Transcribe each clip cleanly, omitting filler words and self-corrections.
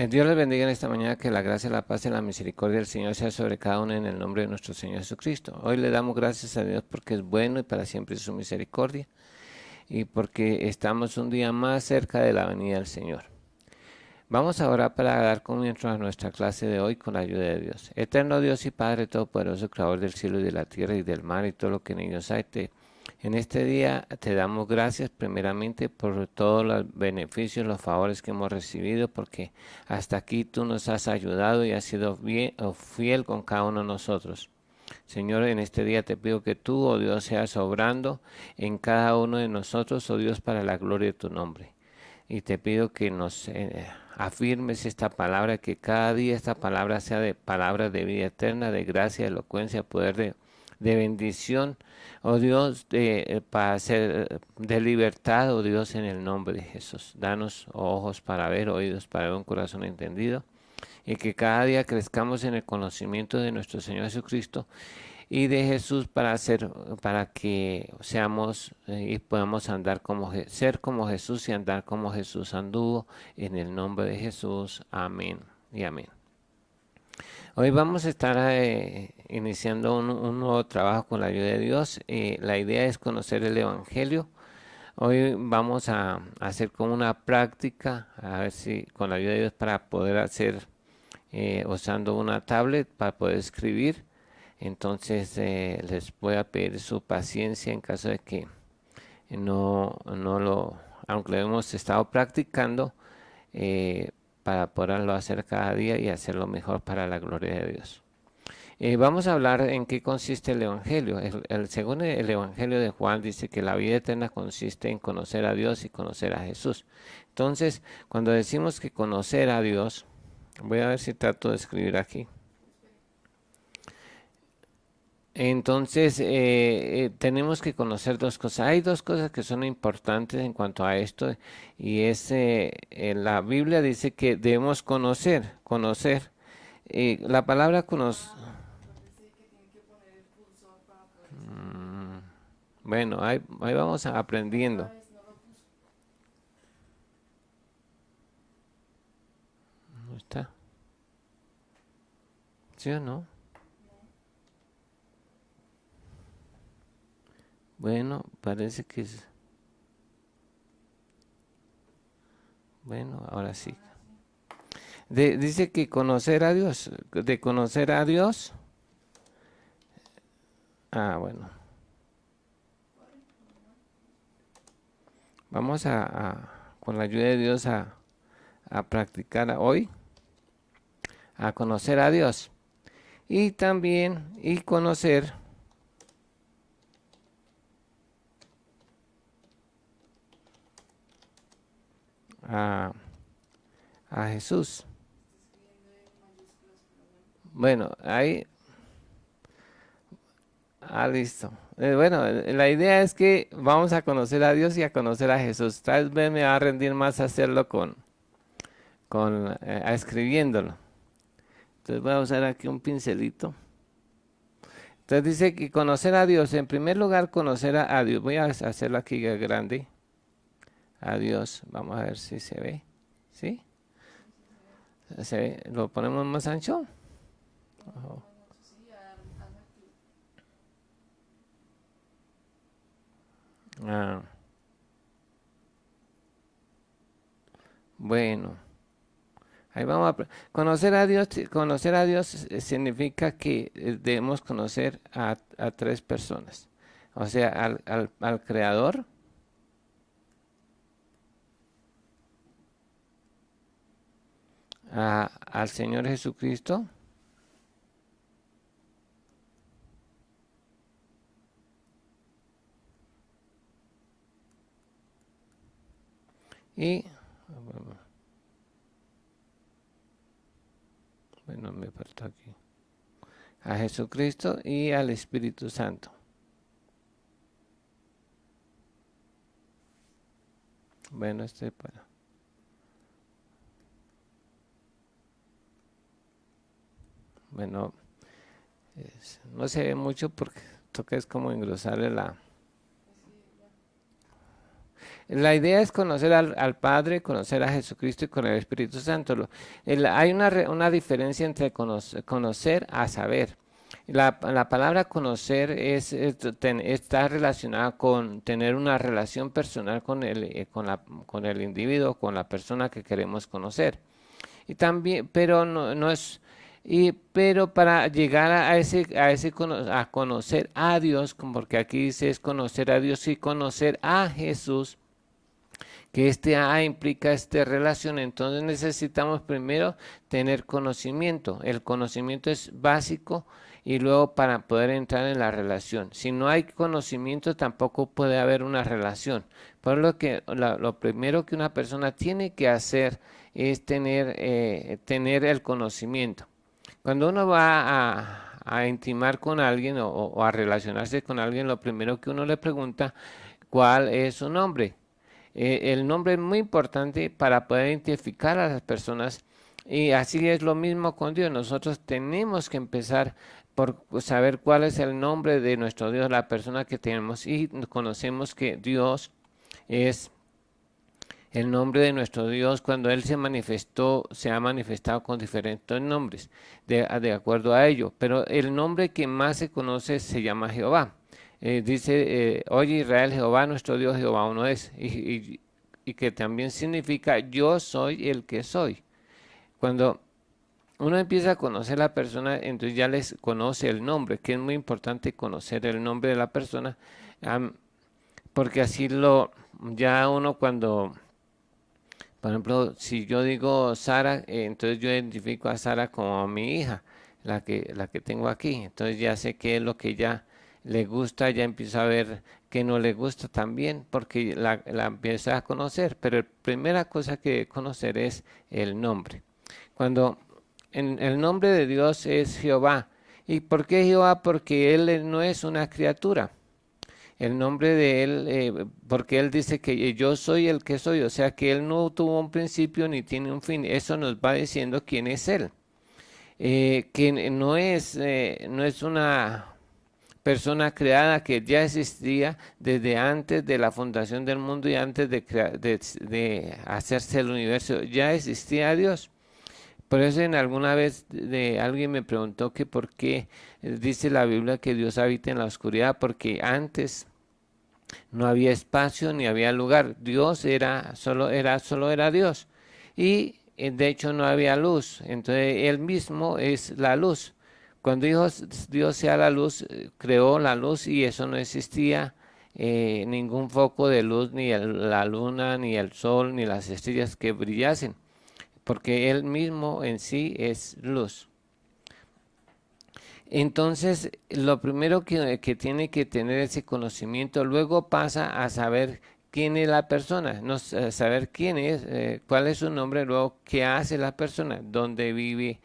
Dios les bendiga en esta mañana, que la gracia, la paz y la misericordia del Señor sea sobre cada uno en el nombre de nuestro Señor Jesucristo. Hoy le damos gracias a Dios porque es bueno y para siempre es su misericordia y porque estamos un día más cerca de la venida del Señor. Vamos a orar para dar comienzo a nuestra clase de hoy con la ayuda de Dios. Eterno Dios y Padre Todopoderoso, Creador del cielo y de la tierra y del mar y todo lo que en ellos hay, en este día te damos gracias primeramente por todos los beneficios, los favores que hemos recibido, porque hasta aquí tú nos has ayudado y has sido bien, o fiel con cada uno de nosotros. Señor, en este día te pido que tú, oh Dios, seas obrando en cada uno de nosotros, oh Dios, para la gloria de tu nombre. Y te pido que nos afirmes esta palabra, que cada día esta palabra sea de palabra de vida eterna, de gracia, de elocuencia, poder de bendición, oh Dios, para ser de libertad, oh Dios, en el nombre de Jesús. Danos ojos para ver, oídos para ver, un corazón entendido, y que cada día crezcamos en el conocimiento de nuestro Señor Jesucristo y de Jesús para que seamos y podamos andar ser como Jesús y andar como Jesús anduvo, en el nombre de Jesús. Amén y amén. Hoy vamos a estar iniciando un nuevo trabajo con la ayuda de Dios. La idea es conocer el Evangelio. Hoy vamos a hacer como una práctica, a ver si con la ayuda de Dios, para poder hacer usando una tablet para poder escribir. Entonces les voy a pedir su paciencia en caso de que aunque lo hemos estado practicando, eh, para poderlo hacer cada día y hacerlo mejor para la gloria de Dios. Vamos a hablar en qué consiste el Evangelio. Según el Evangelio de Juan dice que la vida eterna consiste en conocer a Dios y conocer a Jesús. Entonces, cuando decimos que conocer a Dios, voy a ver si trato de escribir aquí. Entonces, tenemos que conocer dos cosas. Hay dos cosas que son importantes en cuanto a esto, y es, la Biblia dice que debemos conocer. La palabra conocer, bueno, ahí vamos aprendiendo. ¿No está? ¿Sí o no? Bueno, parece que es, bueno, ahora sí. Dice que conocer a Dios, de conocer a Dios. Ah, bueno. Vamos con la ayuda de Dios, a practicar hoy, a conocer a Dios. Y también, y conocer a, a Jesús. Bueno, ahí, listo. Bueno, la idea es que vamos a conocer a Dios y a conocer a Jesús. Tal vez me va a rendir más hacerlo escribiéndolo. Entonces voy a usar aquí un pincelito. Entonces dice que conocer a Dios, en primer lugar conocer a Dios. Voy a hacerlo aquí grande. A Dios, vamos a ver si se ve. ¿Sí? ¿Se ve? ¿Lo ponemos más ancho? Oh. Ah, bueno, ahí vamos a conocer a Dios. Conocer a Dios significa que debemos conocer a tres personas. O sea, al Creador, al Señor Jesucristo y, bueno, me faltó aquí, a Jesucristo y al Espíritu Santo. Bueno, para. Bueno, no se ve mucho porque toca es como engrosarle la. La idea es conocer al Padre, conocer a Jesucristo y con el Espíritu Santo. Hay una diferencia entre conocer a saber. La palabra conocer está relacionada con tener una relación personal con el individuo, con la persona que queremos conocer. Y también, pero no es, pero para llegar a conocer a Dios, porque aquí dice es conocer a Dios y conocer a Jesús, que este A implica esta relación, entonces necesitamos primero tener conocimiento. El conocimiento es básico y luego para poder entrar en la relación. Si no hay conocimiento tampoco puede haber una relación. Por lo que lo primero que una persona tiene que hacer es tener el conocimiento. Cuando uno va a intimar con alguien o a relacionarse con alguien, lo primero que uno le pregunta, ¿cuál es su nombre? El nombre es muy importante para poder identificar a las personas y así es lo mismo con Dios. Nosotros tenemos que empezar por saber cuál es el nombre de nuestro Dios, la persona que tenemos y conocemos que Dios es el nombre de nuestro Dios. Cuando Él se manifestó, se ha manifestado con diferentes nombres de acuerdo a ello, pero el nombre que más se conoce se llama Jehová. Dice, oye Israel, Jehová nuestro Dios, Jehová uno es, y que también significa yo soy el que soy. Cuando uno empieza a conocer a la persona, entonces ya les conoce el nombre, que es muy importante conocer el nombre de la persona, porque así ya uno cuando, por ejemplo, si yo digo Sara, entonces yo identifico a Sara como mi hija, la que tengo aquí. Entonces ya sé qué es lo que ella le gusta, ya empiezo a ver qué no le gusta también, porque la empieza a conocer. Pero la primera cosa que conocer es el nombre. Cuando el nombre de Dios es Jehová. ¿Y por qué Jehová? Porque Él no es una criatura. El nombre de él, porque él dice que yo soy el que soy, o sea que él no tuvo un principio ni tiene un fin. Eso nos va diciendo quién es él. Que no es una persona creada, que ya existía desde antes de la fundación del mundo y antes de hacerse el universo. Ya existía Dios. Por eso en alguna vez alguien me preguntó que por qué dice la Biblia que Dios habita en la oscuridad, porque antes no había espacio ni había lugar. Dios solo era Dios. Y de hecho no había luz. Entonces Él mismo es la luz. Cuando Dios sea la luz, creó la luz y eso no existía ningún foco de luz, ni la luna, ni el sol, ni las estrellas que brillasen, porque Él mismo en sí es luz. Entonces, lo primero que tiene que tener ese conocimiento, luego pasa a saber quién es la persona, no saber quién es, cuál es su nombre, luego qué hace la persona, dónde vive,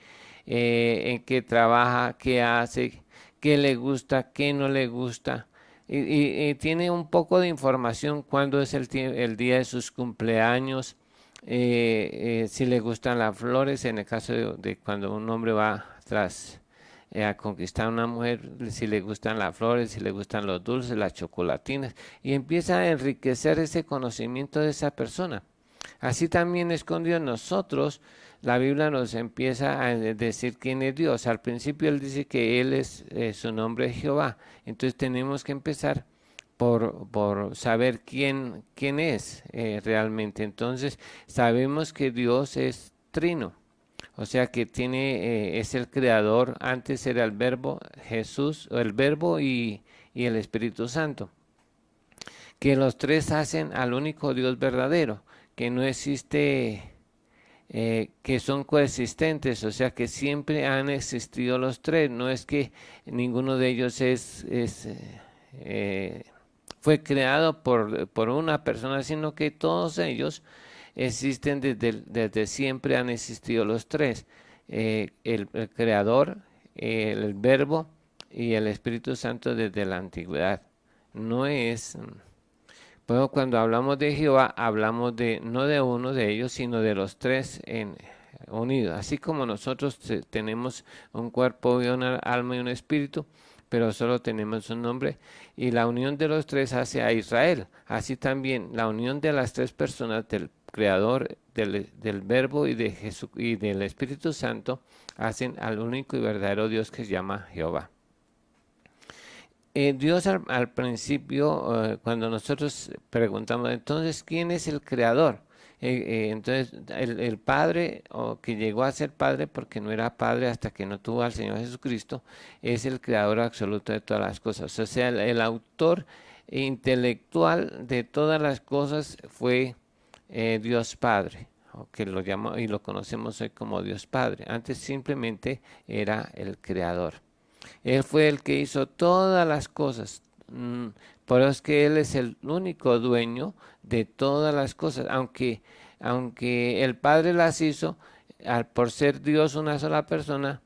en qué trabaja, qué hace, qué le gusta, qué no le gusta. Y tiene un poco de información cuándo es el día de sus cumpleaños, si le gustan las flores, en el caso de cuando un hombre va tras a conquistar a una mujer, si le gustan las flores, si le gustan los dulces, las chocolatinas, y empieza a enriquecer ese conocimiento de esa persona. Así también es con Dios. Nosotros, la Biblia nos empieza a decir quién es Dios. Al principio Él dice que Él es, su nombre es Jehová. Entonces tenemos que empezar por saber quién es realmente. Entonces sabemos que Dios es trino. O sea que es el creador, antes era el verbo Jesús, o el verbo y el Espíritu Santo, que los tres hacen al único Dios verdadero, que no existe, que son coexistentes, o sea que siempre han existido los tres, no es que ninguno de ellos fue creado por una persona, sino que todos ellos existen desde siempre, han existido los tres, el Creador, el Verbo y el Espíritu Santo desde la antigüedad. No es, bueno, cuando hablamos de Jehová, hablamos no de uno de ellos, sino de los tres unidos. Así como nosotros tenemos un cuerpo y una alma y un espíritu, pero solo tenemos un nombre, y la unión de los tres hace a Israel. Así también la unión de las tres personas del Creador, del Verbo y de Jesús y del Espíritu Santo hacen al único y verdadero Dios que se llama Jehová. Dios al principio, cuando nosotros preguntamos, entonces, ¿quién es el creador? Entonces, el Padre, o que llegó a ser Padre porque no era Padre hasta que no tuvo al Señor Jesucristo, es el creador absoluto de todas las cosas. O sea, el autor intelectual de todas las cosas fue Dios Padre, o que lo llamamos y lo conocemos hoy como Dios Padre. Antes simplemente era el creador. Él fue el que hizo todas las cosas. Por eso es que Él es el único dueño de todas las cosas. Aunque el Padre las hizo, por ser Dios una sola persona,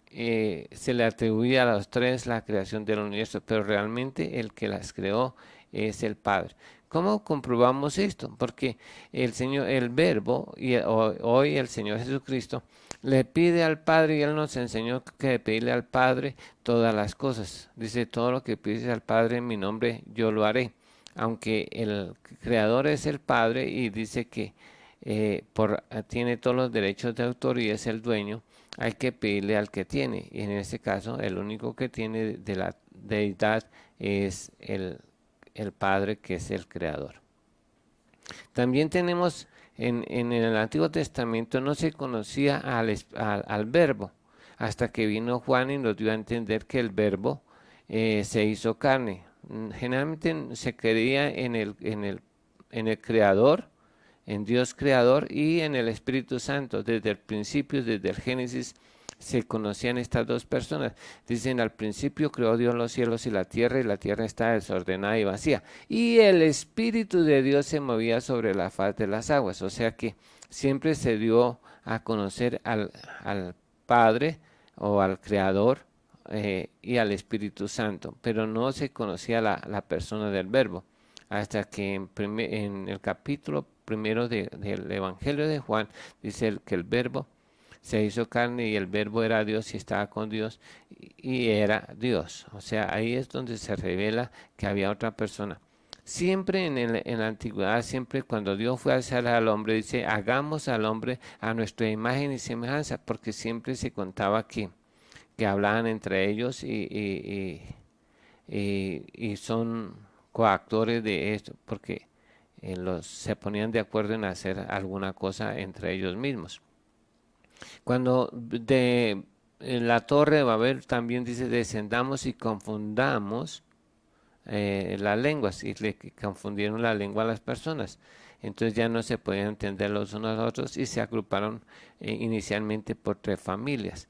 se le atribuye a los tres la creación del universo, pero realmente el que las creó es el Padre. ¿Cómo comprobamos esto? Porque el Señor, el Verbo, y hoy el Señor Jesucristo, le pide al Padre, y Él nos enseñó que pedirle al Padre todas las cosas. Dice, todo lo que pides al Padre en mi nombre, yo lo haré. Aunque el Creador es el Padre y dice que tiene todos los derechos de autor y es el dueño, hay que pedirle al que tiene. Y en este caso, el único que tiene de la deidad es el Padre, que es el Creador. También tenemos en el Antiguo Testamento no se conocía al Verbo, hasta que vino Juan y nos dio a entender que el Verbo se hizo carne. Generalmente se creía en el Creador, en Dios Creador y en el Espíritu Santo. Desde el principio, desde el Génesis, se conocían estas dos personas. Dicen, al principio creó Dios los cielos y la tierra está desordenada y vacía. Y el Espíritu de Dios se movía sobre la faz de las aguas. O sea que siempre se dio a conocer al Padre o al Creador y al Espíritu Santo, pero no se conocía la persona del Verbo. Hasta que en el capítulo primero del Evangelio de Juan dice que el Verbo se hizo carne y el Verbo era Dios y estaba con Dios y era Dios. O sea, ahí es donde se revela que había otra persona. Siempre en la antigüedad, siempre cuando Dios fue a hacer al hombre, dice, hagamos al hombre a nuestra imagen y semejanza, porque siempre se contaba que hablaban entre ellos y son coactores de esto, porque se ponían de acuerdo en hacer alguna cosa entre ellos mismos. Cuando en la torre de Babel también dice, descendamos y confundamos las lenguas, y le confundieron la lengua a las personas. Entonces ya no se podían entender los unos a los otros y se agruparon inicialmente por tres familias.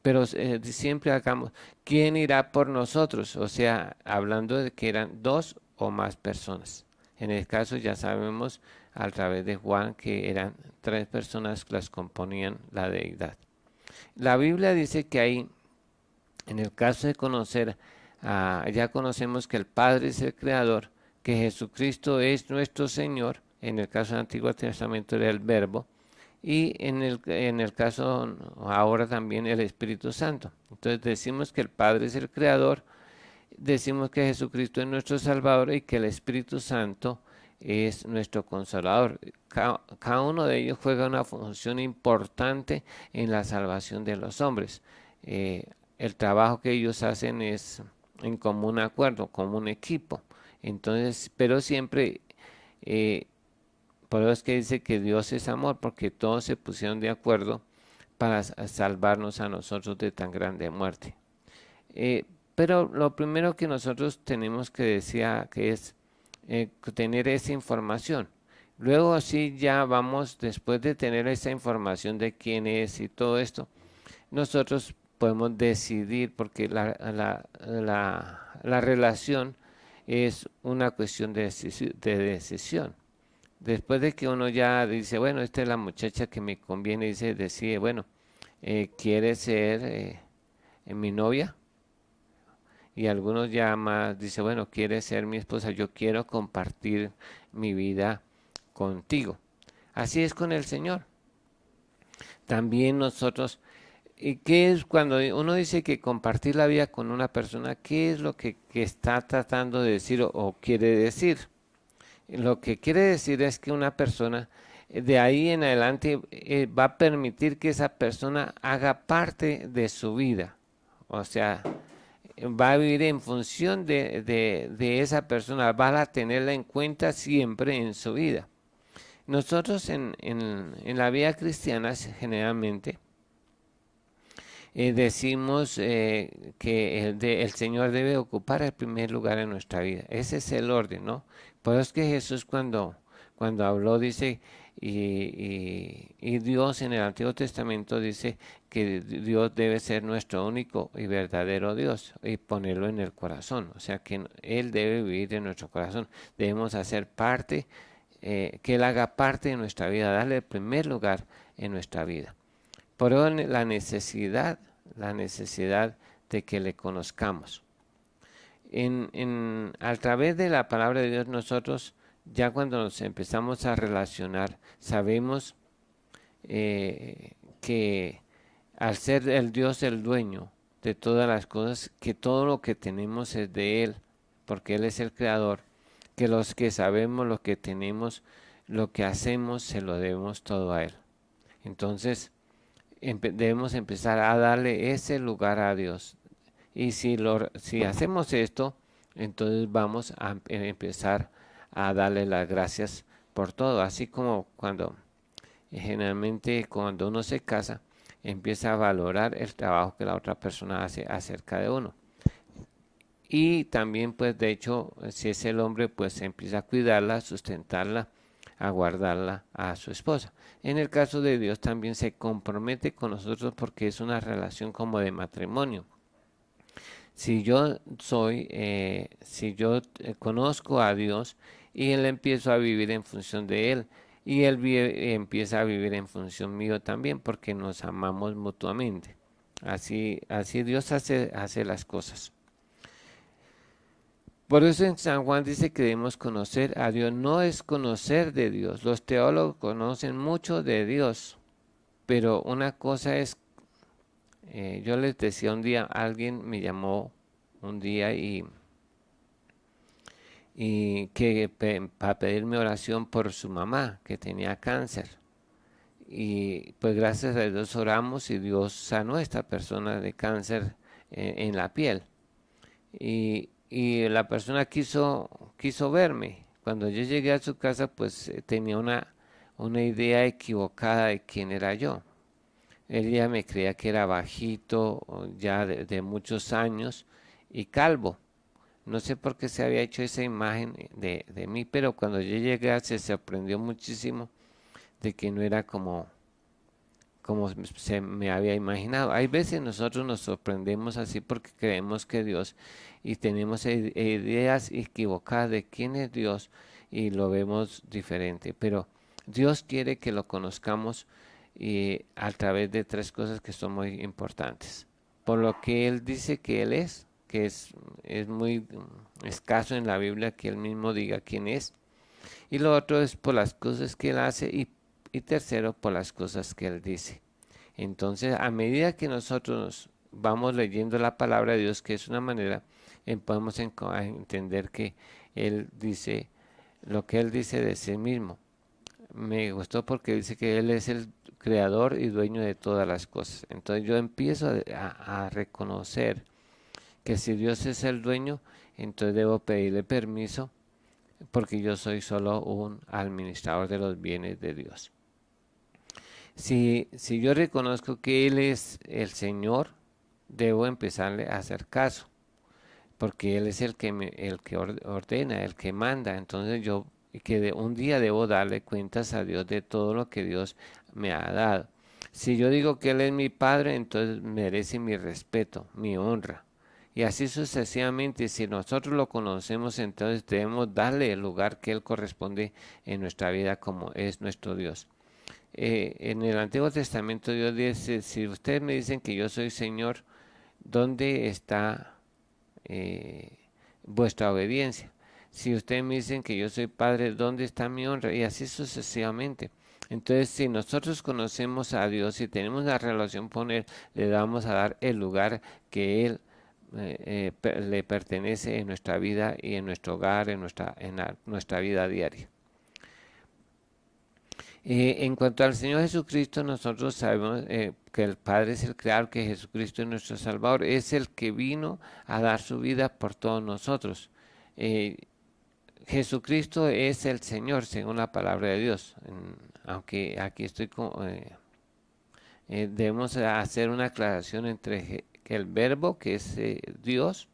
Pero siempre hagamos, ¿quién irá por nosotros? O sea, hablando de que eran dos o más personas. En el caso ya sabemos a través de Juan que eran tres personas que las componían la deidad. La Biblia dice que ahí, en el caso de conocer, ya conocemos que el Padre es el Creador, que Jesucristo es nuestro Señor, en el caso del Antiguo Testamento era el Verbo, y en el caso ahora también el Espíritu Santo. Entonces decimos que el Padre es el Creador, decimos que Jesucristo es nuestro Salvador y que el Espíritu Santo es nuestro Consolador. Cada uno de ellos juega una función importante en la salvación de los hombres. El trabajo que ellos hacen es en común acuerdo, como un equipo. Entonces, pero siempre, por eso es que dice que Dios es amor, porque todos se pusieron de acuerdo para salvarnos a nosotros de tan grande muerte. Pero lo primero que nosotros tenemos que decir que es tener esa información. Luego sí ya vamos, después de tener esa información de quién es y todo esto, nosotros podemos decidir, porque la relación es una cuestión de decisión. Después de que uno ya dice, bueno, esta es la muchacha que me conviene, decide, bueno, ¿quiere ser mi novia? Y algunos ya más dicen, bueno, ¿quiere ser mi esposa? Yo quiero compartir mi vida contigo. Así es con el Señor. También nosotros ¿Y qué es cuando uno dice que compartir la vida con una persona? ¿Qué es lo que está tratando de decir o quiere decir? Lo que quiere decir es que una persona de ahí en adelante va a permitir que esa persona haga parte de su vida. O sea, va a vivir en función de esa persona, va a tenerla en cuenta siempre en su vida. Nosotros en la vida cristiana generalmente decimos que el Señor debe ocupar el primer lugar en nuestra vida. Ese es el orden, ¿no? Por eso es que Jesús cuando habló dice, y Dios en el Antiguo Testamento dice que Dios debe ser nuestro único y verdadero Dios y ponerlo en el corazón. O sea que Él debe vivir en nuestro corazón. Debemos hacer parte, que Él haga parte de nuestra vida, darle el primer lugar en nuestra vida. Por eso la necesidad de que le conozcamos. A través de la palabra de Dios nosotros, ya cuando nos empezamos a relacionar, sabemos que al ser el Dios el dueño de todas las cosas, que todo lo que tenemos es de Él, porque Él es el creador, que los que sabemos, lo que tenemos, lo que hacemos, se lo debemos todo a Él. Entonces, debemos empezar a darle ese lugar a Dios. Y si hacemos esto, entonces vamos a empezar a darle las gracias por todo. Así como generalmente cuando uno se casa, empieza a valorar el trabajo que la otra persona hace acerca de uno. Y también, pues, de hecho, si es el hombre, pues empieza a cuidarla, sustentarla, a guardarla a su esposa. En el caso de Dios también se compromete con nosotros porque es una relación como de matrimonio. Si yo conozco a Dios y Él empiezo a vivir en función de Él y Él empieza a vivir en función mío también porque nos amamos mutuamente. Así Dios hace las cosas. Por eso en San Juan dice que debemos conocer a Dios. No es conocer de Dios. Los teólogos conocen mucho de Dios. Pero una cosa es, yo les decía un día, alguien me llamó un día y que para pedirme oración por su mamá que tenía cáncer. Y pues gracias a Dios oramos y Dios sanó a esta persona de cáncer en la piel. Y la persona quiso verme. Cuando yo llegué a su casa, pues tenía una idea equivocada de quién era yo. Ella me creía que era bajito, ya de muchos años y calvo. No sé por qué se había hecho esa imagen de mí, pero cuando yo llegué se sorprendió muchísimo de que no era como se me había imaginado. Hay veces nosotros nos sorprendemos así porque creemos que Dios y tenemos ideas equivocadas de quién es Dios y lo vemos diferente. Pero Dios quiere que lo conozcamos a través de tres cosas que son muy importantes. Por lo que Él dice que Él es, que es muy escaso en la Biblia que Él mismo diga quién es. Y lo otro es por las cosas que Él hace y tercero por las cosas que Él dice. Entonces, a medida que nosotros vamos leyendo la palabra de Dios, que es una manera, podemos entender que Él dice lo que Él dice de sí mismo. Me gustó porque dice que Él es el creador y dueño de todas las cosas. Entonces yo empiezo a reconocer que si Dios es el dueño, entonces debo pedirle permiso porque yo soy solo un administrador de los bienes de Dios. Si yo reconozco que Él es el Señor, debo empezarle a hacer caso, porque Él es el que ordena, el que manda. Entonces yo que un día debo darle cuentas a Dios de todo lo que Dios me ha dado. Si yo digo que Él es mi Padre, entonces merece mi respeto, mi honra. Y así sucesivamente, si nosotros lo conocemos, entonces debemos darle el lugar que Él corresponde en nuestra vida como es nuestro Dios. En el Antiguo Testamento Dios dice, si ustedes me dicen que yo soy Señor, ¿dónde está vuestra obediencia? Si ustedes me dicen que yo soy Padre, ¿dónde está mi honra? Y así sucesivamente. Entonces, si nosotros conocemos a Dios y tenemos una relación con Él, le vamos a dar el lugar que Él le pertenece en nuestra vida y en nuestro hogar, nuestra vida diaria. En cuanto al Señor Jesucristo, nosotros sabemos que el Padre es el Creador, que Jesucristo es nuestro Salvador, es el que vino a dar su vida por todos nosotros. Eh, Jesucristo es el Señor, según la palabra de Dios. Aunque aquí debemos hacer una aclaración entre el Verbo, que es Dios,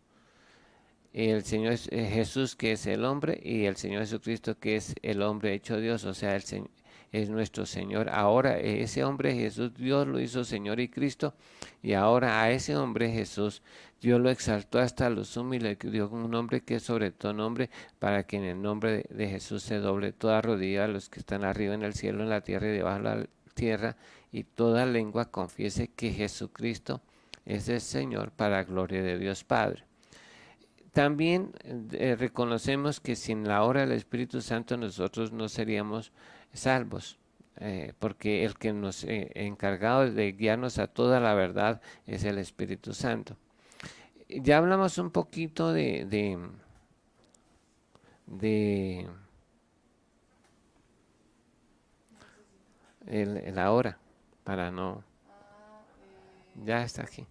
el Señor Jesús, que es el hombre, y el Señor Jesucristo, que es el hombre hecho Dios, o sea, es nuestro Señor. Ahora ese hombre Jesús, Dios lo hizo Señor y Cristo, y ahora a ese hombre Jesús, Dios lo exaltó hasta lo sumo y le dio un nombre que es sobre todo nombre, para que en el nombre de Jesús se doble toda rodilla a los que están arriba en el cielo, en la tierra y debajo de la tierra, y toda lengua confiese que Jesucristo es el Señor, para gloria de Dios Padre. También reconocemos que sin la obra del Espíritu Santo nosotros no seríamos salvos, porque el que nos encargado de guiarnos a toda la verdad es el Espíritu Santo. Ya hablamos un poquito de la hora, para no, ya está aquí.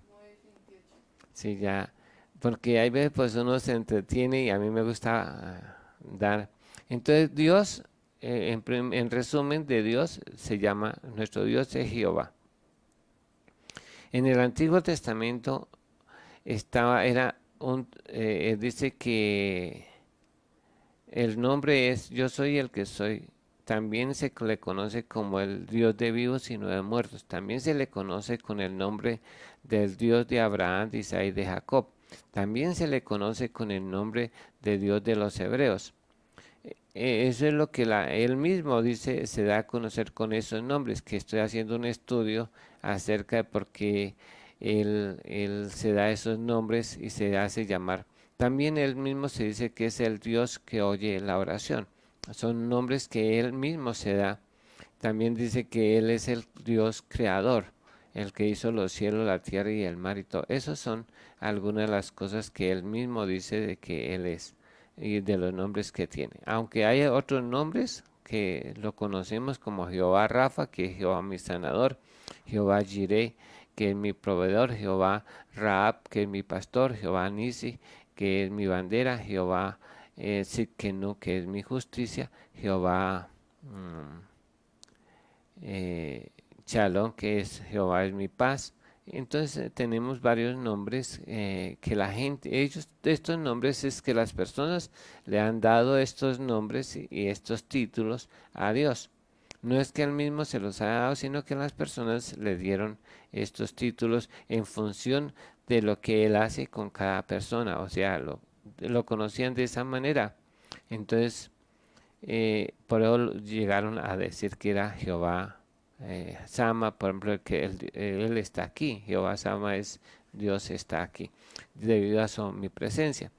Sí, ya, porque hay veces pues uno se entretiene y a mí me gusta dar. Entonces Dios, en resumen de Dios, se llama, nuestro Dios es Jehová. En el Antiguo Testamento dice que el nombre es Yo soy el que soy. También se le conoce como el Dios de vivos y no de muertos. También se le conoce con el nombre del Dios de Abraham, de Isaac y de Jacob. También se le conoce con el nombre de Dios de los hebreos. Eso es lo que él mismo dice, se da a conocer con esos nombres, que estoy haciendo un estudio acerca de por qué él se da esos nombres y se hace llamar. También él mismo se dice que es el Dios que oye la oración. Son nombres que él mismo se da. También dice que él es el Dios creador, el que hizo los cielos, la tierra y el mar y todo. Esas son algunas de las cosas que él mismo dice de que él es y de los nombres que tiene. Aunque hay otros nombres que lo conocemos como Jehová Rafa, que es Jehová mi sanador, Jehová Jireh, que es mi proveedor, Jehová Raab, que es mi pastor, Jehová Nisi, que es mi bandera, Jehová Sidkenu, que es mi justicia, Jehová Shalom, que es Jehová es mi paz. Entonces tenemos varios nombres que la gente, estos nombres es que las personas le han dado estos nombres y estos títulos a Dios. No es que él mismo se los haya dado, sino que las personas le dieron estos títulos en función de lo que él hace con cada persona. O sea, lo conocían de esa manera. Entonces, por eso llegaron a decir que era Jehová Sama, por ejemplo, que él está aquí. Jehová Sama es Dios está aquí, debido a su omnipresencia.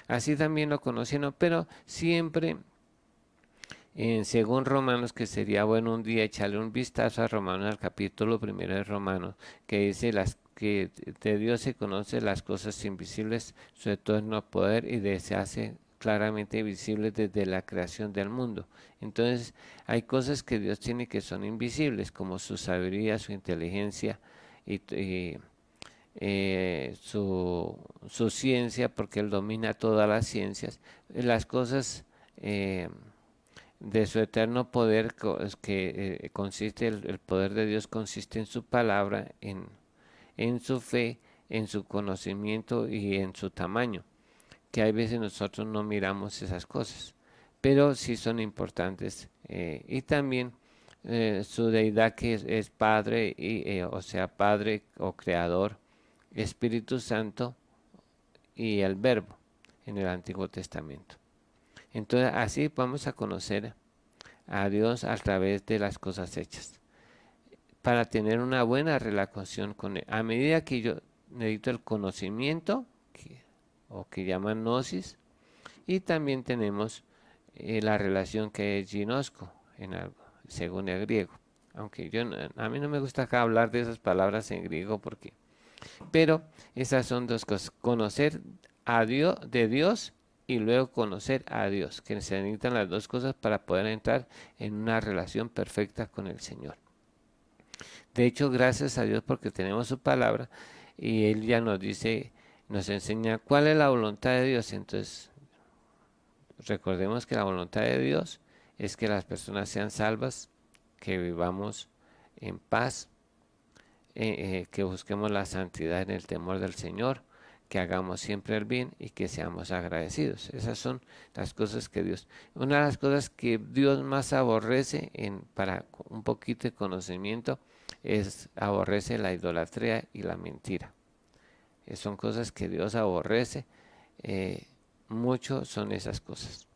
Así también lo conocieron, pero siempre, según Romanos, que sería bueno un día echarle un vistazo a Romanos, al capítulo primero de Romanos, que dice que de Dios se conocen las cosas invisibles, su eterno poder, y se hace claramente visibles desde la creación del mundo. Entonces, hay cosas que Dios tiene que son invisibles, como su sabiduría, su inteligencia y su ciencia, porque Él domina todas las ciencias. Las cosas de su eterno poder, que consiste, el poder de Dios consiste en su palabra, en su fe, en su conocimiento y en su tamaño, que hay veces nosotros no miramos esas cosas, pero sí son importantes. Y también su deidad, que es Padre, o sea, Padre o Creador, Espíritu Santo y el Verbo en el Antiguo Testamento. Entonces así vamos a conocer a Dios a través de las cosas hechas, para tener una buena relación con Él. A medida que yo necesito el conocimiento, o que llaman gnosis, y también tenemos la relación que es ginosco en algo. según el griego. Aunque a mí no me gusta acá hablar de esas palabras en griego porque, pero esas son dos cosas: conocer a Dios, de Dios, y luego conocer a Dios, que se necesitan las dos cosas para poder entrar en una relación perfecta con el Señor. De hecho, gracias a Dios porque tenemos su palabra y Él ya nos dice, nos enseña cuál es la voluntad de Dios. Entonces, recordemos que la voluntad de Dios es que las personas sean salvas, que vivamos en paz, que busquemos la santidad en el temor del Señor, que hagamos siempre el bien y que seamos agradecidos. Esas son las cosas que Dios. Una de las cosas que Dios más aborrece, para un poquito de conocimiento, aborrece la idolatría y la mentira. Son cosas que Dios aborrece. eh, Mucho son esas cosas.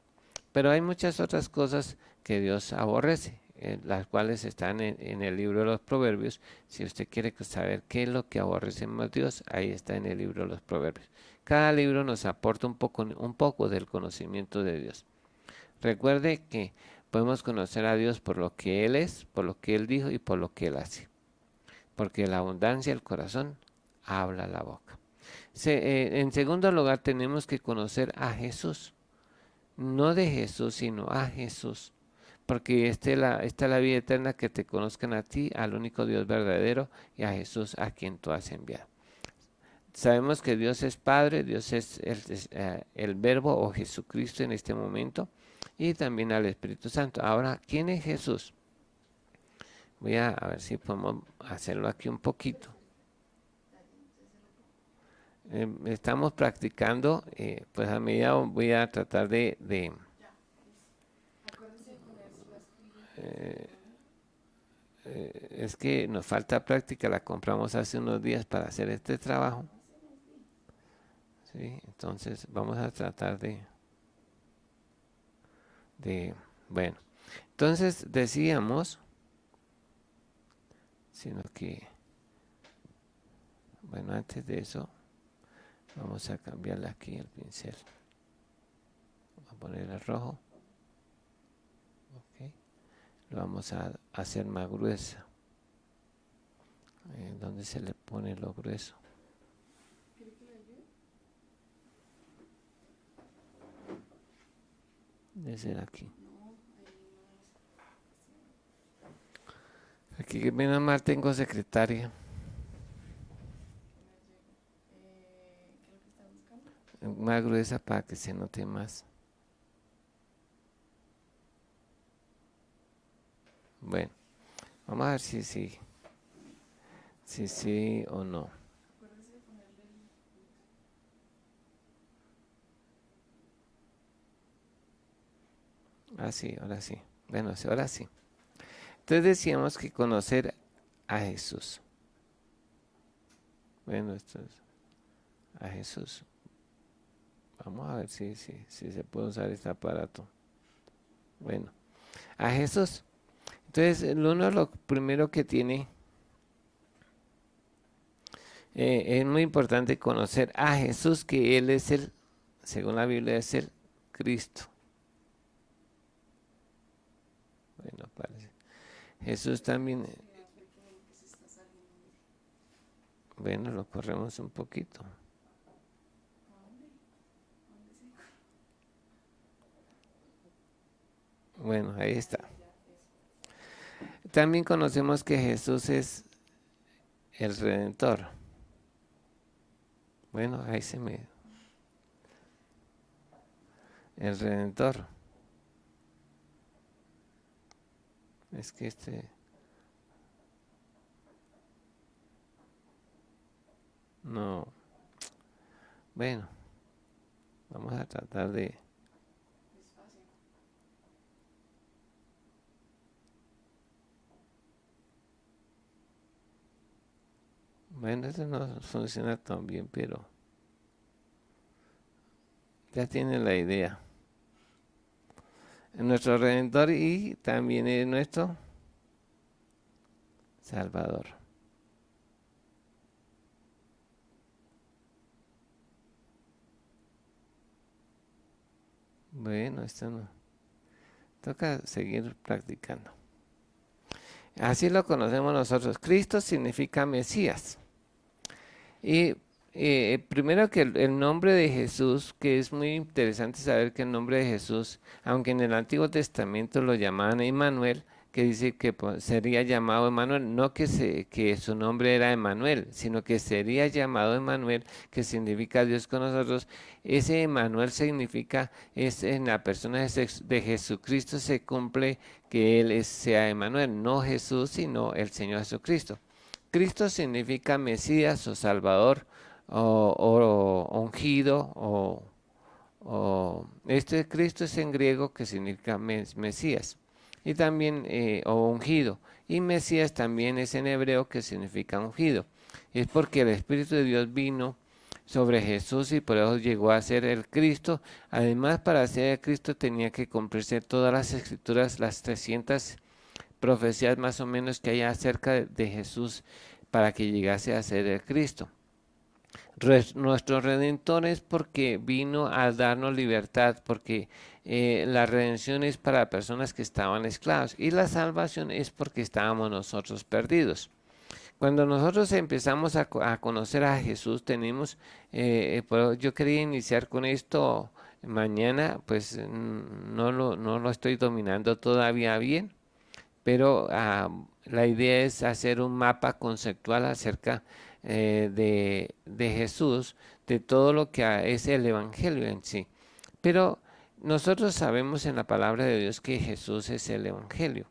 Pero hay muchas otras cosas que Dios aborrece, las cuales están en el libro de los Proverbios. Si usted quiere saber qué es lo que aborrece más Dios, ahí está en el libro de los Proverbios. Cada libro nos aporta un poco del conocimiento de Dios. Recuerde que podemos conocer a Dios por lo que Él es, por lo que Él dijo y por lo que Él hace. Porque la abundancia del corazón habla la boca. En segundo lugar, tenemos que conocer a Jesús. No de Jesús, sino a Jesús. Porque esta es la vida eterna, que te conozcan a ti, al único Dios verdadero, y a Jesús a quien tú has enviado. Sabemos que Dios es Padre, Dios es el Verbo o Jesucristo en este momento, y también al Espíritu Santo. Ahora, ¿quién es Jesús? Voy a ver si podemos hacerlo aquí un poquito. Estamos practicando, pues a medida voy a tratar eh, es que nos falta práctica, la compramos hace unos días para hacer este trabajo. ¿Sí? Entonces vamos a tratar bueno, entonces decíamos, sino que, bueno, antes de eso, vamos a cambiarle aquí el pincel. Vamos a poner el rojo. Okay. Lo vamos a hacer más gruesa. ¿Dónde se le pone lo grueso? Debe ser aquí. Aquí menos mal tengo secretaria. Más gruesa para que se note más. Bueno, vamos a ver si sí o no. Ah, sí, ahora sí. Bueno, sí, ahora sí. Entonces decíamos que conocer a Jesús. Bueno, esto es a Jesús. Vamos a ver si se puede usar este aparato. Bueno, a Jesús. Entonces, lo primero que tiene, es muy importante conocer a Jesús, que Él es según la Biblia, es el Cristo. Bueno, parece. Jesús también, bueno, lo corremos un poquito. Bueno, ahí está. También conocemos que Jesús es el Redentor. Bueno, ahí el Redentor. Es que no. Bueno, vamos a tratar de... Bueno, eso no funciona tan bien, pero ya tienen la idea. Nuestro Redentor y también es nuestro Salvador. Bueno, esto no. Toca seguir practicando. Así lo conocemos nosotros. Cristo significa Mesías. Y primero que el nombre de Jesús, que es muy interesante saber que el nombre de Jesús, aunque en el Antiguo Testamento lo llamaban Emmanuel, que dice que pues, sería llamado Emmanuel, no que su nombre era Emmanuel, sino que sería llamado Emmanuel, que significa Dios con nosotros. Ese Emmanuel significa, es en la persona de Jesucristo se cumple que sea Emmanuel, no Jesús, sino el Señor Jesucristo. Cristo significa Mesías o Salvador o ungido este Cristo es en griego que significa Mesías y también o ungido, y Mesías también es en hebreo que significa ungido. Es porque el Espíritu de Dios vino sobre Jesús y por eso llegó a ser el Cristo. Además, para ser el Cristo tenía que cumplirse todas las escrituras, las 300 profecías más o menos que hay acerca de Jesús para que llegase a ser el Cristo. Nuestro Redentor es porque vino a darnos libertad, porque la redención es para personas que estaban esclavos y la salvación es porque estábamos nosotros perdidos. Cuando nosotros empezamos a conocer a Jesús, tenemos, yo quería iniciar con esto mañana, pues no lo estoy dominando todavía bien, pero la idea es hacer un mapa conceptual acerca de Jesús, de todo lo que es el Evangelio en sí. Pero nosotros sabemos en la palabra de Dios que Jesús es el Evangelio.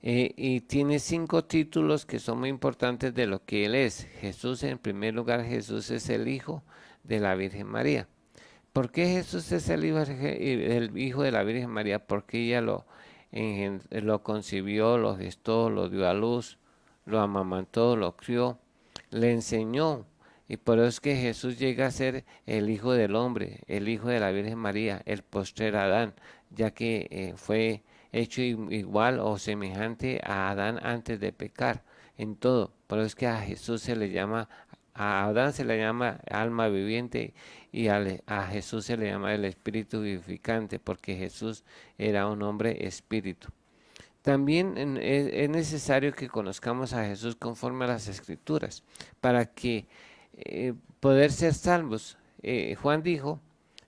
Y tiene 5 títulos que son muy importantes de lo que Él es. Jesús, en primer lugar, Jesús es el Hijo de la Virgen María. ¿Por qué Jesús es el hijo de la Virgen María? Porque ella lo concibió, lo gestó, lo dio a luz, lo amamantó, lo crió, le enseñó. Y por eso es que Jesús llega a ser el Hijo del Hombre, el Hijo de la Virgen María, el postrer Adán, ya que fue hecho igual o semejante a Adán antes de pecar en todo. Por eso es que a Jesús se le llama, a Adán se le llama alma viviente y a Jesús se le llama el espíritu vivificante, porque Jesús era un hombre espíritu. También es necesario que conozcamos a Jesús conforme a las Escrituras, para que poder ser salvos. Juan dijo,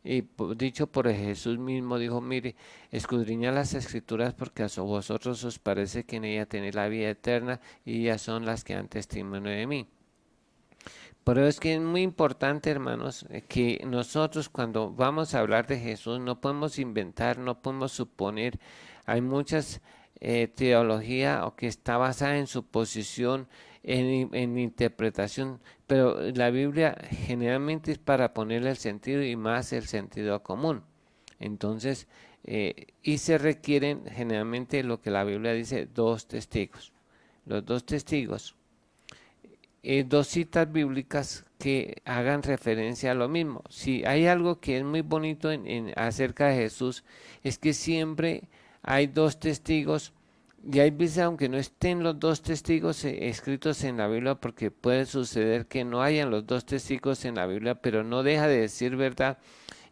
y dicho por Jesús mismo, dijo, mire, escudriñad las Escrituras porque a vosotros os parece que en ella tenéis la vida eterna y ellas son las que dan testimonio de mí. Por eso es que es muy importante, hermanos, que nosotros cuando vamos a hablar de Jesús no podemos inventar, no podemos suponer. Hay muchas teología o que está basada en suposición, en interpretación, pero la Biblia generalmente es para ponerle el sentido y más el sentido común. Entonces, y se requieren generalmente lo que la Biblia dice, 2 testigos. Los 2 testigos 2 citas bíblicas que hagan referencia a lo mismo. Si hay algo que es muy bonito acerca de Jesús, es que siempre hay 2 testigos, y hay veces aunque no estén los 2 testigos escritos en la Biblia, porque puede suceder que no hayan los 2 testigos en la Biblia, pero no deja de decir verdad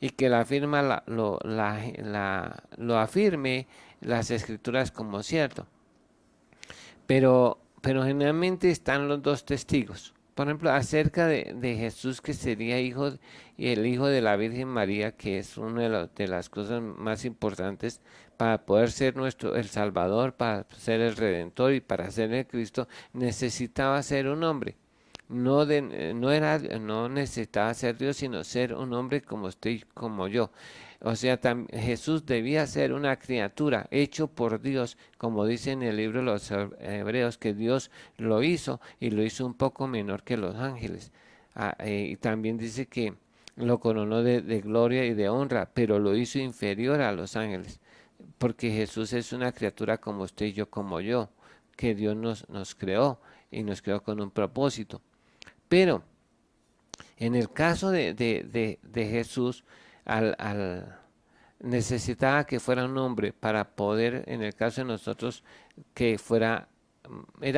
y que la firma lo afirme las escrituras como cierto. Pero generalmente están los 2 testigos. Por ejemplo, acerca de Jesús que sería el hijo de la Virgen María, que es una de las cosas más importantes para poder ser el Salvador, para ser el Redentor y para ser el Cristo, necesitaba ser un hombre. No necesitaba ser Dios, sino ser un hombre como usted y como yo. O sea, Jesús debía ser una criatura hecho por Dios, como dice en el libro de los Hebreos, que Dios lo hizo y lo hizo un poco menor que los ángeles. Y también dice que lo coronó de gloria y de honra, pero lo hizo inferior a los ángeles, porque Jesús es una criatura como usted y yo, como yo, que Dios nos creó y nos creó con un propósito. Pero en el caso de Jesús, necesitaba que fuera un hombre para poder, en el caso de nosotros, era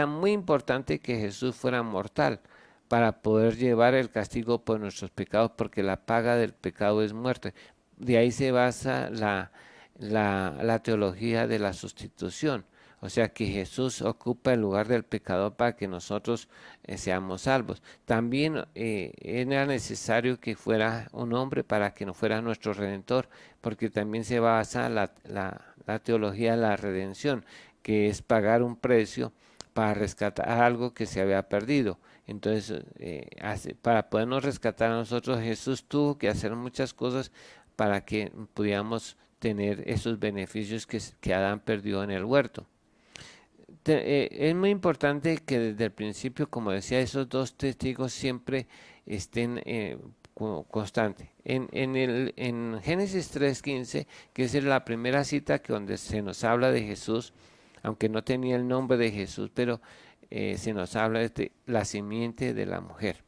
muy importante que Jesús fuera mortal para poder llevar el castigo por nuestros pecados, porque la paga del pecado es muerte. De ahí se basa la teología de la sustitución. O sea que Jesús ocupa el lugar del pecador para que nosotros seamos salvos. También era necesario que fuera un hombre para que no fuera nuestro redentor, porque también se basa la teología de la redención, que es pagar un precio para rescatar algo que se había perdido. Entonces, para podernos rescatar a nosotros, Jesús tuvo que hacer muchas cosas para que pudiéramos tener esos beneficios que Adán perdió en el huerto. Es muy importante que desde el principio, como decía, esos dos testigos siempre estén constantes. En Génesis 3:15, que es la primera cita que donde se nos habla de Jesús, aunque no tenía el nombre de Jesús, pero se nos habla de la simiente de la mujer.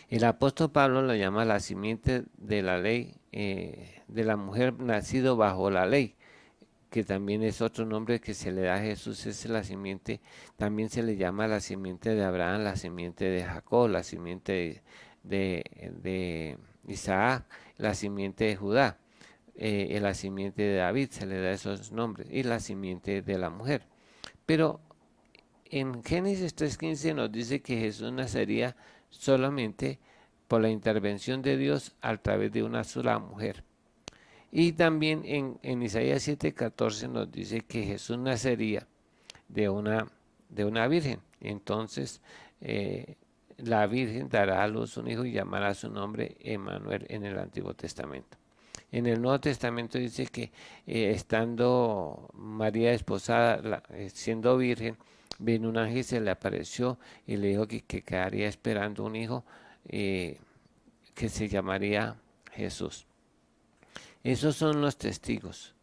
El apóstol Pablo lo llama la simiente de la ley, de la mujer nacido bajo la ley, que también es otro nombre que se le da a Jesús, es la simiente, también se le llama la simiente de Abraham, la simiente de Jacob, la simiente de Isaac, la simiente de Judá, la simiente de David, se le da esos nombres, y la simiente de la mujer. Pero en Génesis 3:15 nos dice que Jesús nacería solamente por la intervención de Dios a través de una sola mujer. Y también en Isaías 7:14 nos dice que Jesús nacería de una virgen. Entonces la virgen dará a luz un hijo y llamará su nombre Emmanuel en el Antiguo Testamento. En el Nuevo Testamento dice que estando María esposada, siendo virgen, vino un ángel, se le apareció y le dijo que quedaría esperando un hijo que se llamaría Jesús. Esos son los testigos.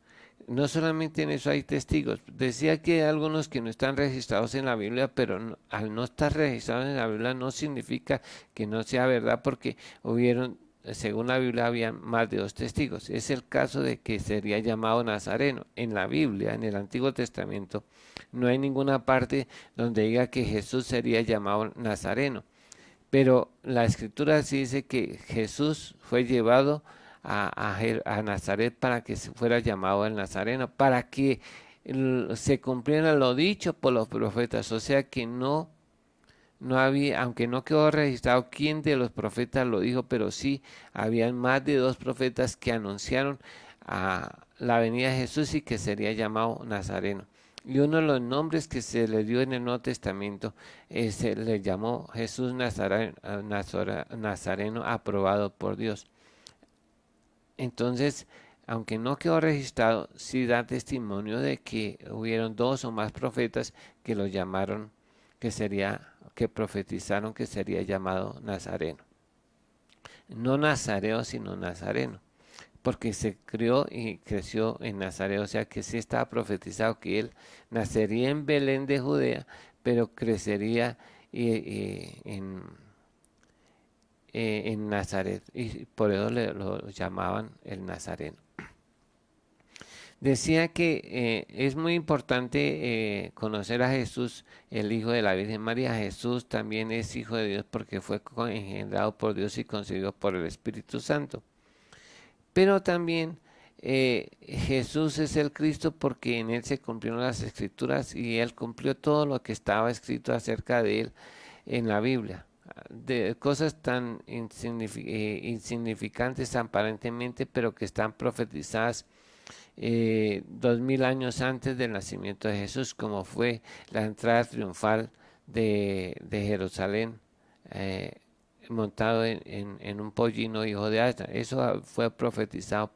No solamente en eso hay testigos. Decía que hay algunos que no están registrados en la Biblia, pero al no estar registrados en la Biblia no significa que no sea verdad, porque según la Biblia, había más de 2 testigos. Es el caso de que sería llamado Nazareno. En la Biblia, en el Antiguo Testamento, no hay ninguna parte donde diga que Jesús sería llamado Nazareno. Pero la Escritura sí dice que Jesús fue llevado a Nazaret para que se fuera llamado el Nazareno, para que se cumpliera lo dicho por los profetas. O sea que no había, aunque no quedó registrado quién de los profetas lo dijo, pero sí habían más de 2 profetas que anunciaron a la venida de Jesús y que sería llamado Nazareno. Y uno de los nombres que se le dio en el Nuevo Testamento se le llamó Jesús Nazareno, aprobado por Dios. Entonces, aunque no quedó registrado, sí da testimonio de que hubieron 2 o más profetas que lo llamaron, que profetizaron que sería llamado Nazareno. No Nazareo, sino Nazareno, porque se crió y creció en Nazaret. O sea que sí estaba profetizado que él nacería en Belén de Judea, pero crecería en Nazaret, y por eso lo llamaban el Nazareno. Decía que es muy importante conocer a Jesús, el Hijo de la Virgen María. Jesús también es Hijo de Dios porque fue engendrado por Dios y concebido por el Espíritu Santo. Pero también Jesús es el Cristo porque en Él se cumplieron las Escrituras y Él cumplió todo lo que estaba escrito acerca de Él en la Biblia. De cosas tan insignificantes aparentemente, pero que están profetizadas 2000 años antes del nacimiento de Jesús, como fue la entrada triunfal de Jerusalén, montado en un pollino hijo de Asna. Eso fue profetizado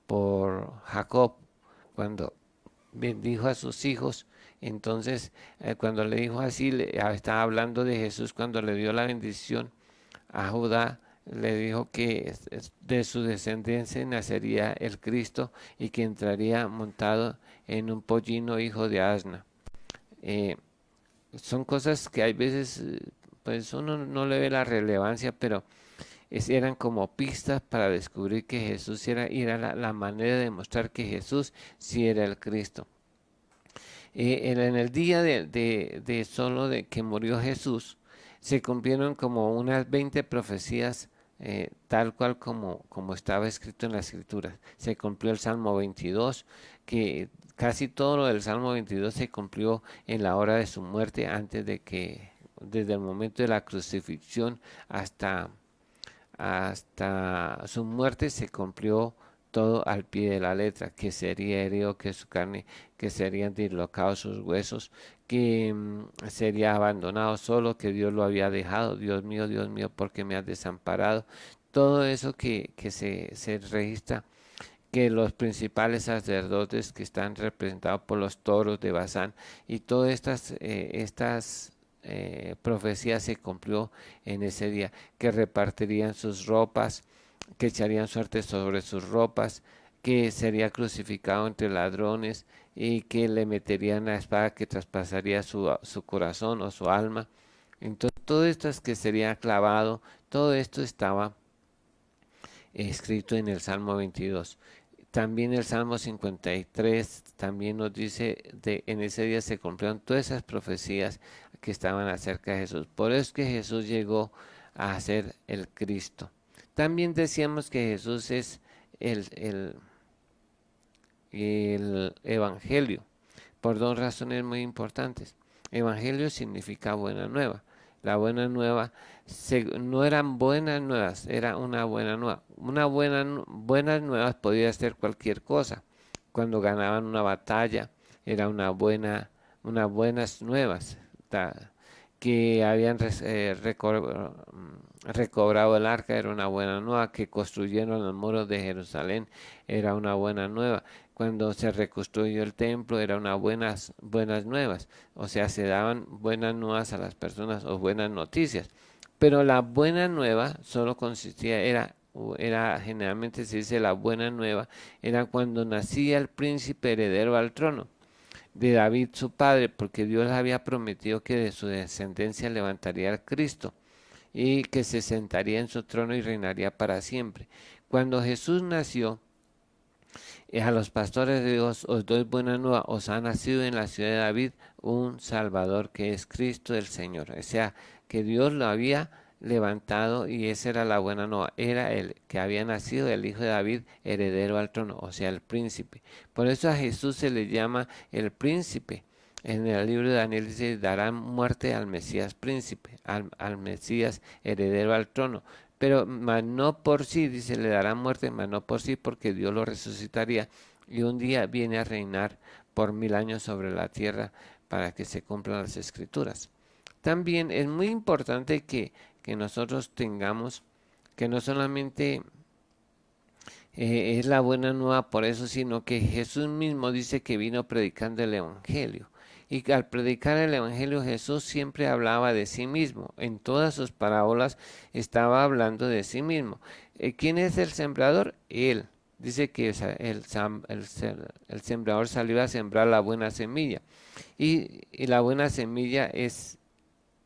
por Jacob cuando bendijo a sus hijos. Entonces, cuando le dijo así, estaba hablando de Jesús cuando le dio la bendición a Judá. Le dijo que de su descendencia nacería el Cristo y que entraría montado en un pollino hijo de asna. Son cosas que hay veces pues uno no le ve la relevancia, pero eran como pistas para descubrir que Jesús era la manera de demostrar que Jesús sí era el Cristo. En el día de que murió Jesús, se cumplieron como unas 20 profecías tal cual como estaba escrito en la escritura. Se cumplió el Salmo 22, que casi todo lo del Salmo 22 se cumplió en la hora de su muerte, desde el momento de la crucifixión hasta su muerte se cumplió todo al pie de la letra, que sería herido, que su carne, que serían dislocados sus huesos, que sería abandonado solo, que Dios lo había dejado, Dios mío, ¿por qué me has desamparado? Todo eso que se registra, que los principales sacerdotes que están representados por los toros de Bazán y todas estas profecías se cumplió en ese día, que repartirían sus ropas, que echarían suerte sobre sus ropas, que sería crucificado entre ladrones y que le meterían la espada que traspasaría su corazón o su alma. Entonces, todo esto es que sería clavado, todo esto estaba escrito en el Salmo 22. También el Salmo 53 también nos dice en ese día se cumplieron todas esas profecías que estaban acerca de Jesús. Por eso es que Jesús llegó a ser el Cristo. También decíamos que Jesús es el, el, el Evangelio, por dos razones muy importantes. Evangelio significa buena nueva. La buena nueva no eran buenas nuevas, era una buena nueva. Buenas nuevas podía ser cualquier cosa. Cuando ganaban una batalla era unas buenas nuevas. Que habían recobrado el arca era una buena nueva, que construyeron los muros de Jerusalén era una buena nueva, cuando se reconstruyó el templo era una buenas nuevas, o sea, se daban buenas nuevas a las personas o buenas noticias, pero la buena nueva solo consistía, era generalmente se dice la buena nueva, era cuando nacía el príncipe heredero al trono de David su padre, porque Dios había prometido que de su descendencia levantaría al Cristo y que se sentaría en su trono y reinaría para siempre. Cuando Jesús nació, a los pastores de Dios os doy buena nueva, os ha nacido en la ciudad de David un Salvador que es Cristo el Señor. O sea, que Dios lo había levantado y esa era la buena nueva. Era el que había nacido el Hijo de David, heredero al trono, o sea, el príncipe. Por eso a Jesús se le llama el príncipe. En el libro de Daniel dice, darán muerte al Mesías príncipe, al Mesías heredero al trono. Pero mas no por sí, dice, le darán muerte, mas no por sí, porque Dios lo resucitaría y un día viene a reinar por 1000 años sobre la tierra para que se cumplan las escrituras. También es muy importante que nosotros tengamos que no solamente es la buena nueva por eso, sino que Jesús mismo dice que vino predicando el Evangelio. Y al predicar el Evangelio Jesús siempre hablaba de sí mismo. En todas sus parábolas estaba hablando de sí mismo. ¿Quién es el sembrador? Él. Dice que el sembrador salió a sembrar la buena semilla. Y la buena semilla es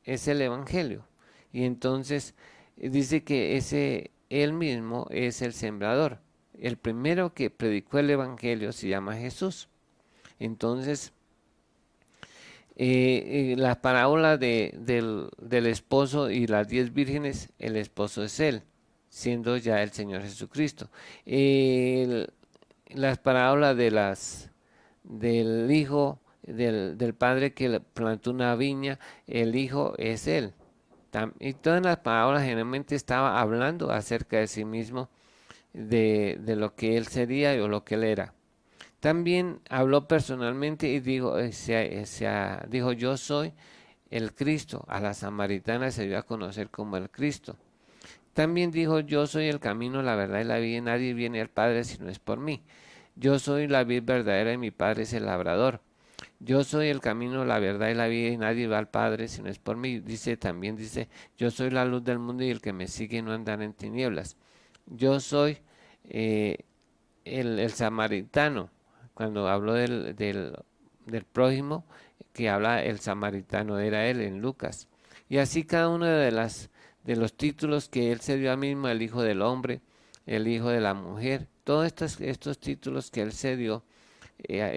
el Evangelio. Y entonces dice que él mismo es el sembrador. El primero que predicó el Evangelio se llama Jesús. Entonces, la parábola del esposo y las 10 vírgenes, el esposo es él, siendo ya el Señor Jesucristo. Las parábolas del hijo, del padre que plantó una viña, el hijo es él. Y todas las parábolas generalmente estaba hablando acerca de sí mismo, de lo que él sería o lo que él era. También habló personalmente y dijo, yo soy el Cristo. A la samaritana se dio a conocer como el Cristo. También dijo, yo soy el camino, la verdad y la vida, y nadie viene al Padre si no es por mí. Yo soy la vid verdadera y mi Padre es el labrador. Yo soy el camino, la verdad y la vida, y nadie va al Padre si no es por mí. También dice, yo soy la luz del mundo y el que me sigue no andará en tinieblas. Yo soy eh, el samaritano. Cuando habló del prójimo, que habla el samaritano, era él en Lucas. Y así cada uno de los títulos que él se dio a mismo, el Hijo del Hombre, el Hijo de la Mujer, todos estos títulos que él se dio,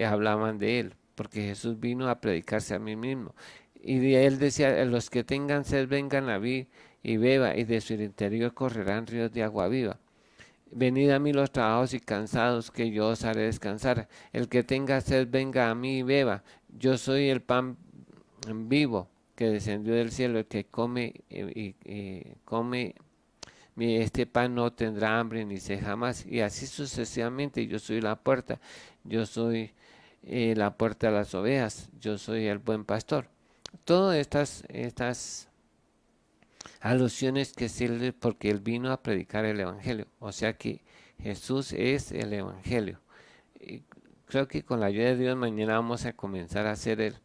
hablaban de él, porque Jesús vino a predicarse a mí mismo. Y él decía, los que tengan sed vengan a mí y beba, y de su interior correrán ríos de agua viva. Venid a mí los trabajados y cansados, que yo os haré descansar. El que tenga sed, venga a mí y beba. Yo soy el pan vivo que descendió del cielo. El que come come este pan no tendrá hambre ni sed jamás. Y así sucesivamente. Yo soy la puerta. Yo soy la puerta de las ovejas. Yo soy el buen pastor. Todas estas alusiones que sirven porque él vino a predicar el evangelio. O sea que Jesús es el evangelio. Y creo que con la ayuda de Dios mañana vamos a comenzar a hacer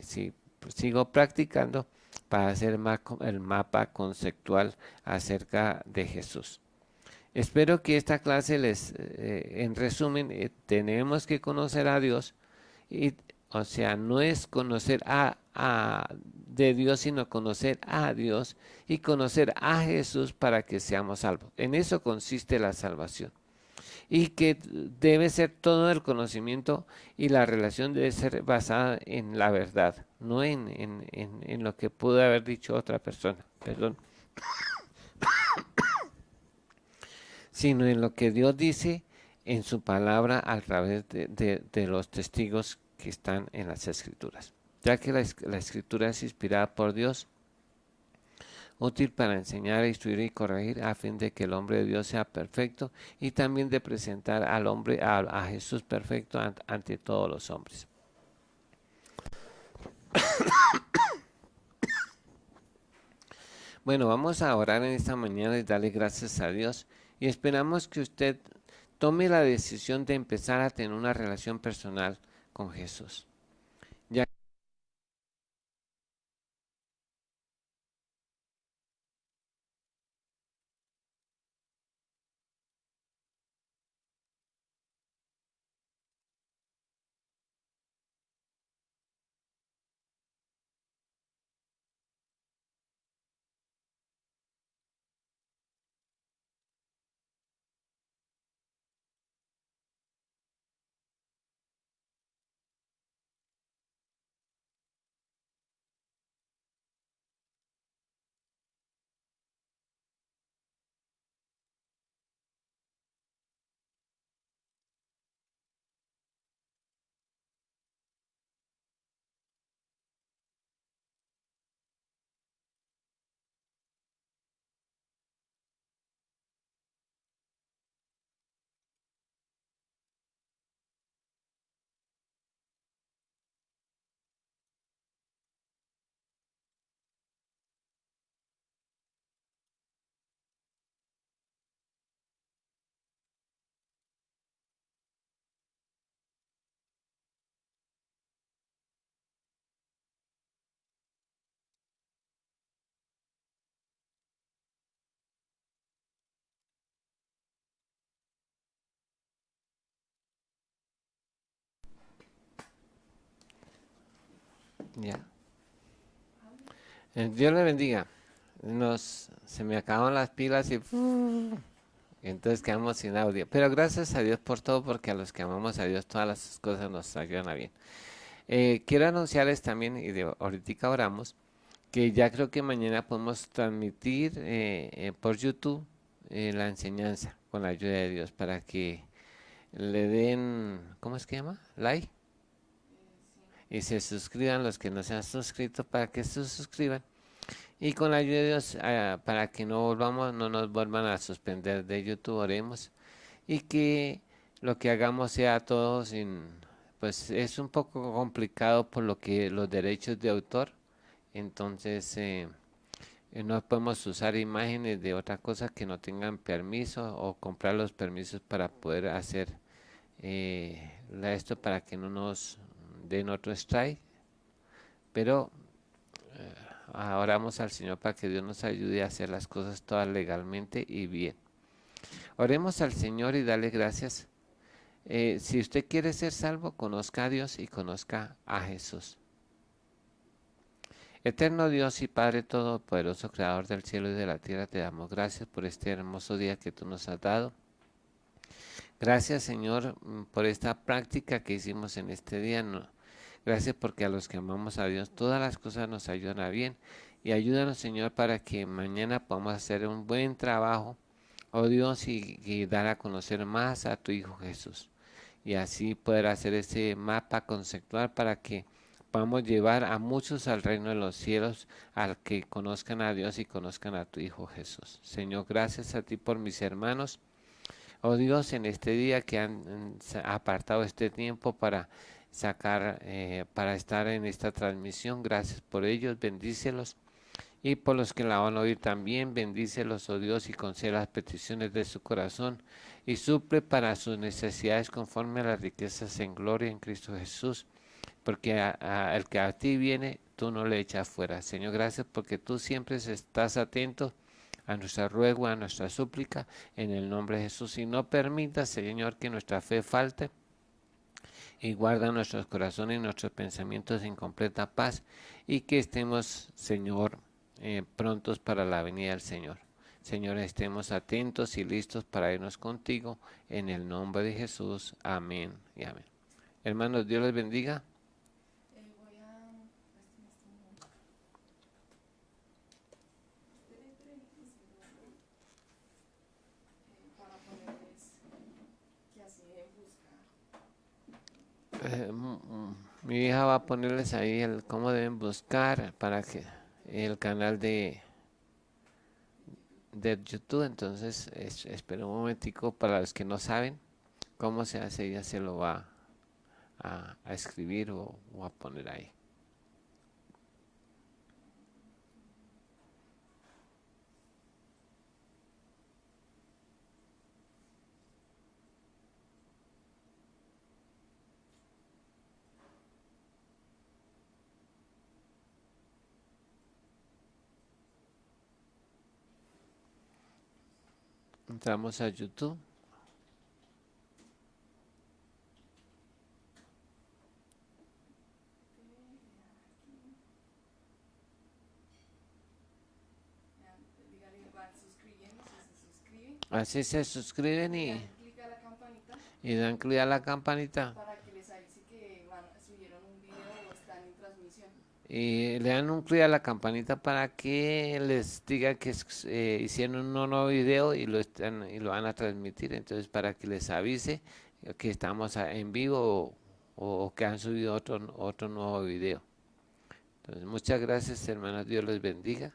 si sigo practicando, para hacer el mapa conceptual acerca de Jesús. Espero que esta clase en resumen, tenemos que conocer a Dios. Y, o sea, no es conocer de Dios, sino conocer a Dios y conocer a Jesús para que seamos salvos. En eso consiste la salvación. Y que debe ser todo el conocimiento, y la relación debe ser basada en la verdad, no en lo que pudo haber dicho otra persona, perdón, sino en lo que Dios dice en su palabra a través de los testigos que están en las escrituras. Ya que la escritura es inspirada por Dios, útil para enseñar, instruir y corregir, a fin de que el hombre de Dios sea perfecto, y también de presentar al hombre, a Jesús perfecto ante todos los hombres. Bueno, vamos a orar en esta mañana y darle gracias a Dios, y esperamos que usted tome la decisión de empezar a tener una relación personal con Jesús. Ya Ya. Dios le bendiga. Se me acaban las pilas y entonces quedamos sin audio. Pero gracias a Dios por todo, porque a los que amamos a Dios todas las cosas nos ayudan a bien. Quiero anunciarles también, y ahorita oramos, que ya creo que mañana podemos transmitir por YouTube la enseñanza con la ayuda de Dios, para que le den, ¿cómo es que llama? Like. Y se suscriban los que no se han suscrito, para que se suscriban. Y con la ayuda de Dios, para que no nos vuelvan a suspender de YouTube, oremos. Y que lo que hagamos sea todo pues es un poco complicado por lo que los derechos de autor. Entonces, no podemos usar imágenes de otra cosa que no tengan permiso, o comprar los permisos para poder hacer esto, para que no nos den otro strike. Pero oramos al Señor para que Dios nos ayude a hacer las cosas todas legalmente y bien. Oremos al Señor y dale gracias. Si usted quiere ser salvo, conozca a Dios y conozca a Jesús. Eterno Dios y Padre Todopoderoso, Creador del cielo y de la tierra, te damos gracias por este hermoso día que tú nos has dado. Gracias, Señor, por esta práctica que hicimos en este día. Gracias porque a los que amamos a Dios todas las cosas nos ayudan a bien, y ayúdanos, Señor, para que mañana podamos hacer un buen trabajo, oh Dios, y dar a conocer más a tu Hijo Jesús. Y así poder hacer ese mapa conceptual para que podamos llevar a muchos al reino de los cielos, al que conozcan a Dios y conozcan a tu Hijo Jesús. Señor, gracias a ti por mis hermanos. Oh Dios, en este día que han apartado este tiempo para sacar, para estar en esta transmisión, gracias por ellos, bendícelos. Y por los que la van a oír también, bendícelos, oh Dios, y concede las peticiones de su corazón, y suple para sus necesidades conforme a las riquezas en gloria en Cristo Jesús, porque el que a ti viene, tú no le echas fuera. Señor, gracias porque tú siempre estás atento a nuestra ruego, a nuestra súplica, en el nombre de Jesús. Y no permitas, Señor, que nuestra fe falte, y guarda nuestros corazones y nuestros pensamientos en completa paz, y que estemos, Señor, prontos para la venida del Señor. Señor, estemos atentos y listos para irnos contigo, en el nombre de Jesús. Amén y amén. Hermanos, Dios les bendiga. Mi hija va a ponerles ahí el cómo deben buscar para que el canal de YouTube. Entonces, espera un momentico para los que no saben cómo se hace, ella se lo va a escribir o a poner ahí. Entramos a YouTube. Así se suscriben y dan clic a la campanita. Y le dan un clic a la campanita para que les diga que hicieron un nuevo video y y lo van a transmitir. Entonces, para que les avise que estamos en vivo o que han subido otro nuevo video. Entonces, muchas gracias, hermanos. Dios les bendiga.